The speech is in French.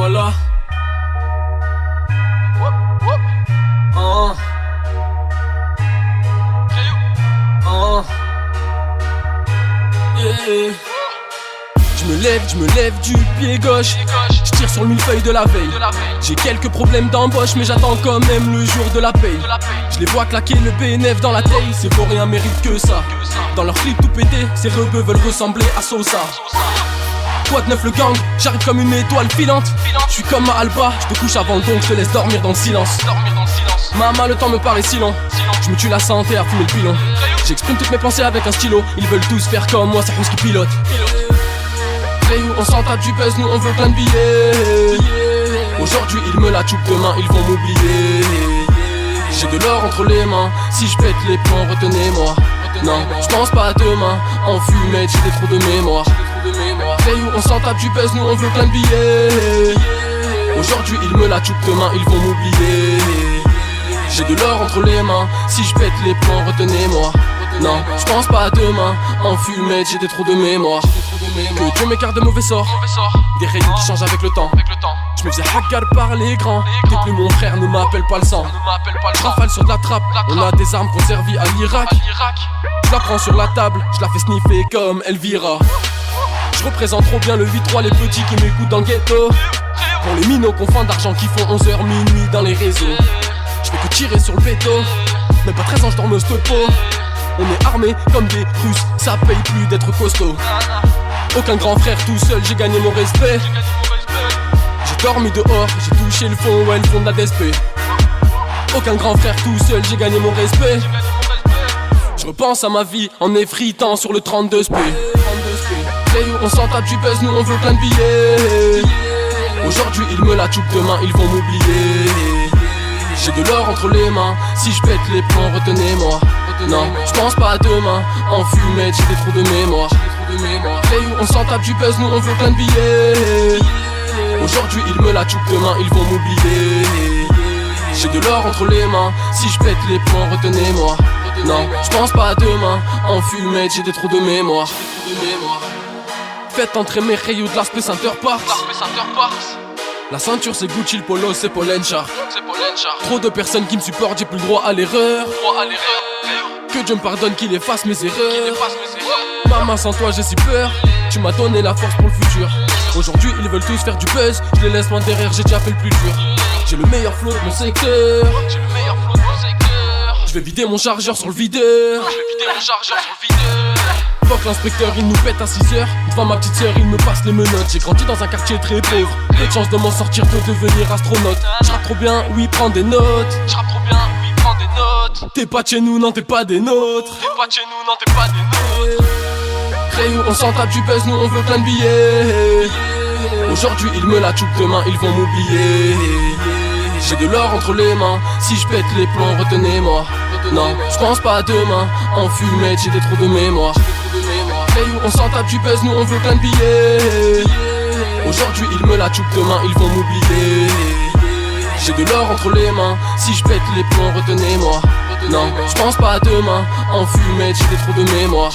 voilà. Yeah. Je me lève du pied gauche. Je tire sur le millefeuille de la veille. J'ai quelques problèmes d'embauche, mais j'attends quand même le jour de la paye. Je les vois claquer le PNF dans la taille. Ces vauriens méritent que ça. Dans leur clip tout pété, ces rebeux veulent ressembler à Sosa. Quoi de neuf le gang, j'arrive comme une étoile filante. Je suis comme ma Alba, je te couche avant donc je te laisse dormir dans le silence. Maman, le temps me paraît si long. Je me tue la santé à fumer le pilon. J'exprime toutes mes pensées avec un stylo. Ils veulent tous faire comme moi, c'est Rousse qui pilote. On s'en tape du buzz, nous on veut plein de billets. Aujourd'hui ils me la choupent, demain ils vont m'oublier. J'ai de l'or entre les mains, si je pète les plombs retenez-moi. Non, je pense pas à demain, en fumette j'ai des trous de mémoire. On s'en tape du buzz, nous on veut plein de billets. Aujourd'hui ils me la choupent, demain ils vont m'oublier. J'ai de l'or entre les mains, si je pète les plombs retenez-moi. Non, je pense pas à demain, en fumette j'ai des trous de mémoire. Que Dieu m'écarte de mauvais sorts, des rayons qui changent avec le temps. Je me faisais hagar par les grands. T'es plus mon frère, ne m'appelle pas le sang. Je rafale sur de la trappe, on a des armes qu'on servit à l'Irak. Je la prends sur la table, je la fais sniffer comme Elvira. Je représente trop bien le 8-3, les petits qui m'écoutent dans le ghetto. Pour les minots qu'on fend d'argent qui font 11h minuit dans les réseaux. Je fais que tirer sur le béto, même pas 13 ans je dorme au stopo. On est armés comme des Russes, ça paye plus d'être costaud. Aucun grand frère tout seul, j'ai gagné mon respect. J'ai dormi dehors, j'ai touché le fond, ouais le fond de la DSP. Aucun grand frère tout seul, j'ai gagné mon respect. Je repense à ma vie en effritant sur le 32 SP. On s'en tape du buzz, nous on veut plein de billets. Aujourd'hui ils me la choupent, demain ils vont m'oublier. J'ai de l'or entre les mains, si je pète les plombs retenez-moi. Non, je pense pas à demain, en fumette j'ai des trous de mémoire. On s'en tape du buzz, nous on veut plein de billets. Aujourd'hui ils me la choupent, demain ils vont m'oublier. J'ai de l'or entre les mains, si je pète les plombs retenez-moi. Non, je pense pas à demain, en fumette j'ai des trous de mémoire. Faites entrer mes rayons de l'aspect Center Parks. La ceinture c'est Gucci, le polo c'est Paul & Shark. Trop de personnes qui me supportent, j'ai plus le droit à l'erreur. Que Dieu me pardonne, qu'il efface mes erreurs. Maman, sans toi j'ai si peur. Tu m'as donné la force pour le futur. Aujourd'hui ils veulent tous faire du buzz. Je les laisse loin derrière, j'ai déjà fait le plus dur. J'ai le meilleur flow de mon secteur. Je vais vider mon chargeur sur le videur. Fuck l'inspecteur, il nous pète à 6h. Devant ma petite sœur, il me passe les menottes. J'ai grandi dans un quartier très pauvre. Peu de chance de m'en sortir, de devenir astronaute. J'rappe trop bien, oui, prends des notes. T'es pas de chez nous, non, t'es pas des nôtres. Rayon, on s'en tape du buzz, nous on veut plein de billets. Aujourd'hui ils me la choupent, demain ils vont m'oublier. J'ai de l'or entre les mains, si je pète les plombs retenez-moi. Non, je pense pas à demain, en fumette j'ai des trous de mémoire. Rayon, on s'en tape du buzz, nous on veut plein de billets. Aujourd'hui ils me la choupent, demain ils vont m'oublier. J'ai de l'or entre les mains, si je pète les plombs retenez-moi. Non, je pense pas à demain, en fumette j'ai des trous de mémoire.